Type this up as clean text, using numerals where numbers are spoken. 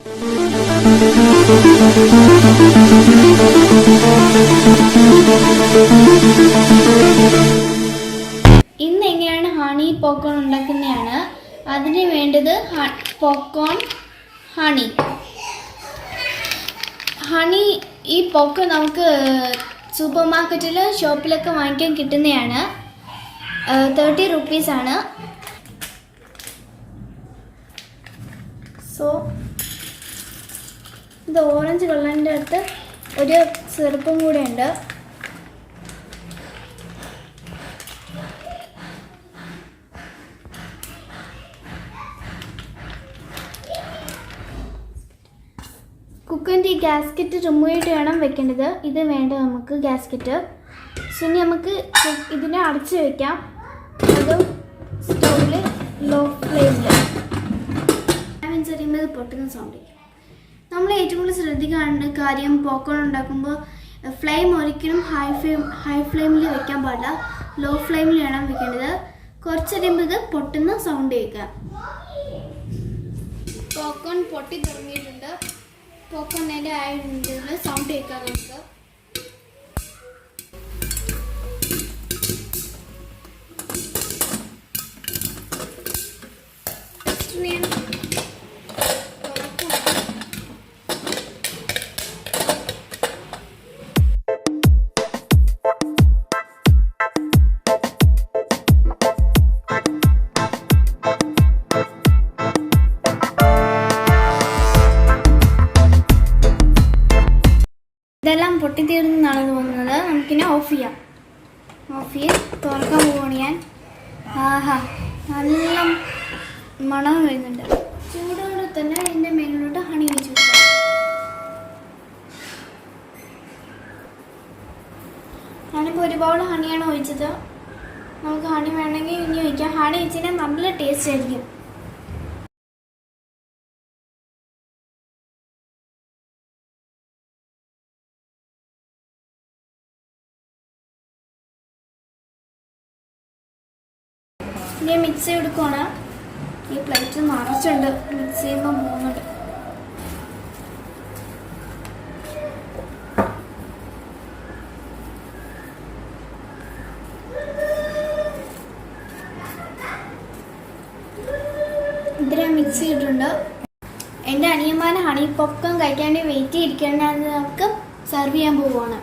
ഇന്ന് എങ്ങനെയാണ് honey popcorn ഉണ്ടാക്കുന്നതാണ്. അതിന് വേണ്ടത് പോപ്കോൺ, ഹണി. ഈ പോപ്കോൺ നമുക്ക് സൂപ്പർ മാർക്കറ്റിൽ ഷോപ്പിലൊക്കെ വാങ്ങിക്കാൻ കിട്ടുന്നതാണ്. 30 rupees. സോ ഇത് ഓറഞ്ച് കളറിൻ്റെ അടുത്ത് ഒരു സിറപ്പും കൂടെ ഉണ്ട്. കുക്കറിൻ്റെ ഈ ഗ്യാസ്കറ്റ് റിമൂവ് ചെയ്തിട്ട് വേണം വെക്കേണ്ടത്. ഇത് വേണ്ട നമുക്ക് ഗ്യാസ്കറ്റ്. സോ ഇനി നമുക്ക് ഇതിനെ അടച്ച് വയ്ക്കാം. അതും സ്റ്റൗവിൽ ലോ ഫ്ലെയിമിൽ. ചെറിയുമ്പോൾ ഇത് പൊട്ടുന്ന സൗണ്ട്. നമ്മൾ ഏറ്റവും കൂടുതൽ ശ്രദ്ധിക്കേണ്ട കാര്യം പോപ്കോൺ ഉണ്ടാക്കുമ്പോൾ ഫ്ലെയിം ഒരിക്കലും ഹൈ ഫ്ലെയിമിൽ വെക്കാൻ പാടില്ല. ലോ ഫ്ലെയിമിൽ വേണം വെക്കേണ്ടത്. കുറച്ചറിയുമ്പോൾ ഇത് പൊട്ടുന്ന സൗണ്ട് കേൾക്കുക. പോപ്കോൺ പൊട്ടി തുടങ്ങിയിട്ടുണ്ട്. പോപ്കോണിൻ്റെ ആയതിൽ സൗണ്ട് കേൾക്കാം നമുക്ക്. ഇതെല്ലാം പൊട്ടിത്തീർന്നാണ് തോന്നുന്നത്. നമുക്കിനെ ഓഫ് ചെയ്യാം. തുറക്കാൻ പോവുകയാണ് ഞാൻ. ആഹാ, നല്ല മണം വരുന്നുണ്ട്. ചൂടോടെ തന്നെ ഇതിൻ്റെ മേലിലോട്ട് ഹണി വെച്ച് കൊടുക്കാം. ഞാനിപ്പോൾ ഒരു ബൗൾ ഹണിയാണ് ഒഴിച്ചത്. നമുക്ക് ഹണി വേണമെങ്കിൽ ഇനി ഒഴിക്കാം. ഹണി വെച്ചാൽ നല്ല ടേസ്റ്റ് ആയിരിക്കും. ഇനി മിക്സ് ചെയ്തെടുക്കുകയാണ്. ഈ പ്ലേറ്റ് നിറച്ചുണ്ട്. മിക്സ് ചെയ്യുമ്പോൾ പോകുന്നുണ്ട്. ഇതിനെ മിക്സ് ചെയ്തിട്ടുണ്ട്. എൻ്റെ അനിയന്മാരെ ഹണി പോപ്കോൺ കഴിക്കാൻ വേണ്ടി വെയിറ്റ് ചെയ്തിരിക്കുകയാണ്. അത് നമുക്ക് സെർവ് ചെയ്യാൻ പോവുകയാണ്.